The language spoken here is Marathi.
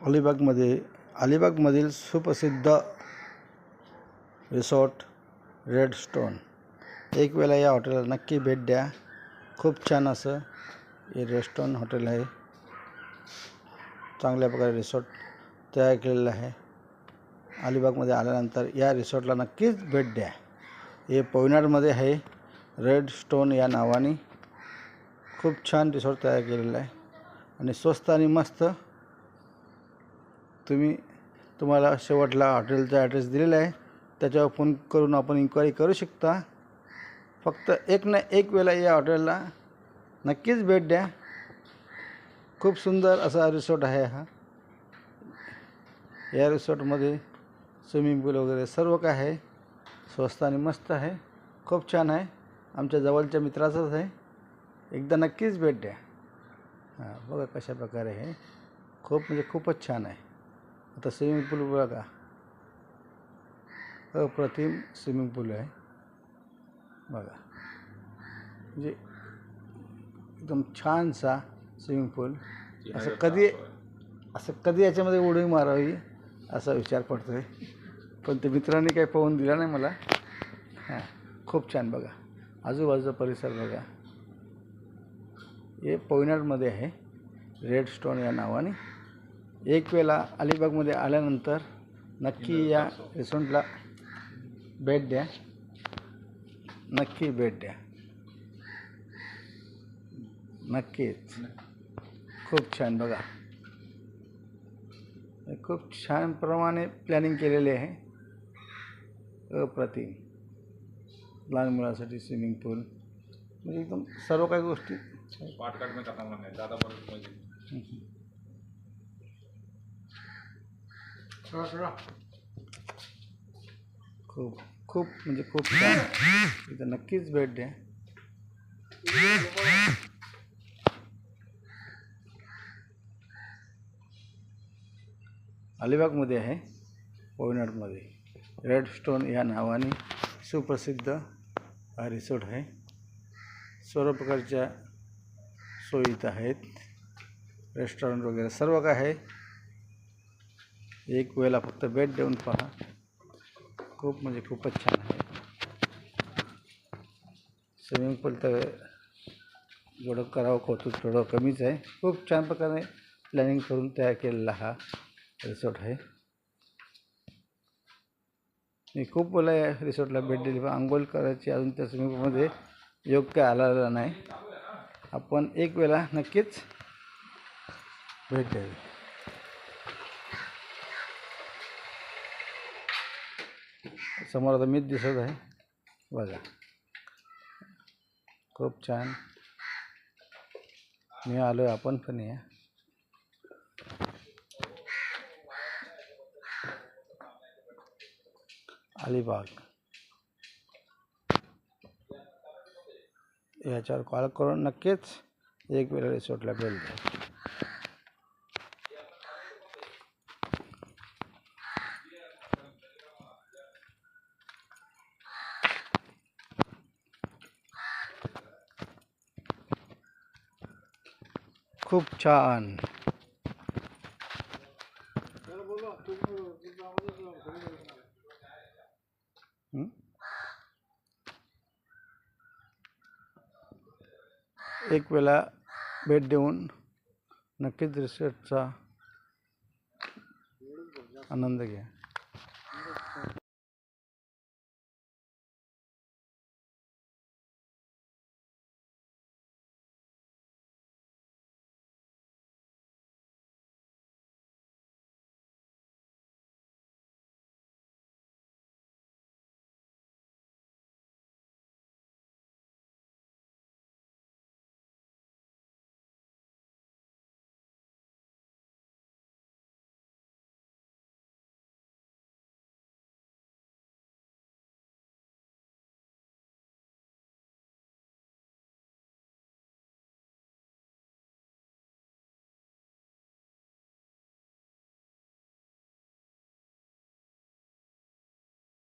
अलिबागमधील सुप्रसिद्ध रिसॉर्ट रेड स्टोन. एक वेळा या हॉटेलला नक्की भेट द्या. खूप छान असं हे रेस्टॉरंट हॉटेल आहे. चांगल्या प्रकारे रिसॉर्ट तयार केलेलं आहे. अलिबागमध्ये आल्यानंतर या रिसॉर्टला नक्कीच भेट द्या. हे पवनारमध्ये आहे. रेड स्टोन या नावाने खूप छान रिसॉर्ट तयार केलेलं आहे आणि स्वस्त आणि मस्त. तुम्हाला शेवटला हॉटेलचा ॲड्रेस दिलेला आहे, त्याच्यावर फोन करून आपण इन्क्वायरी करू शकता. फक्त एक ना एक वेळा या हॉटेलला नक्कीच भेट द्या. खूप सुंदर असा रिसॉर्ट आहे हा. या रिसॉर्टमध्ये स्विमिंग पूल वगैरे सर्व काय आहे. स्वस्त आणि मस्त आहे. खूप छान आहे. आमच्या जवळच्या मित्राचंच आहे. एकदा नक्कीच भेट द्या. बघा कशा प्रकारे आहे. खूपच छान आहे. आता स्विमिंग पूल बघा, अप्रतिम स्विमिंग पूल आहे बघा. म्हणजे एकदम छानसा स्विमिंग पूल. असं कधी याच्यामध्ये उडी मारावी असा विचार पडतोय, पण ते मित्रांनी काही पाहून दिला नाही मला. खूप छान बघा. आजूबाजूचा परिसर बघा. हे पवनारमध्ये आहे, रेड स्टोन या नावाने. एक वेळा अलिबागमध्ये आल्यानंतर नक्की या रेस्टॉरंटला भेट द्या. नक्की भेट द्या. नक्कीच. खूप छान बघा. खूप छान प्रमाणे प्लॅनिंग केलेले आहे. अप्रतिम. लहान मुलांसाठी स्विमिंग पूल म्हणजे एकदम सर्व काही गोष्टी. खूप छान. इथं नक्कीच भेट द्या. अलिबागमध्ये आहे, पवनारमध्ये रेड स्टोन या नावाने सुप्रसिद्ध हा रिसॉर्ट आहे. सर्व प्रकारच्या सोयी इथं आहेत. रेस्टॉरंट वगैरे सर्व काय आहे. एक वेळेला फक्त भेट देऊन पहा. खूपच छान आहे. स्विमिंग पूल तर जेवढं करावं कौतुक थोडं कमीच आहे. खूप छान प्रकारे प्लॅनिंग करून तयार केलेला हा रिसॉर्ट आहे. मी खूप वेळा या रिसॉर्टला भेट दिली, पण आंघोळ करायची अजून त्या स्विमिंग पूलमध्ये योग काय आलेला नाही. आपण एक वेळा नक्कीच भेट द्यावी. समोर आता मीच दिसत आहे बघा. खूप छान. मी आलो, आपण पण या. अलिबाग याच्यावर कॉल करून नक्कीच एक वेळा रिसॉर्टला भेट द्या. खूप छान. एक वेळा भेट देऊन नक्कीच रिसॉर्टचा आनंद घ्या.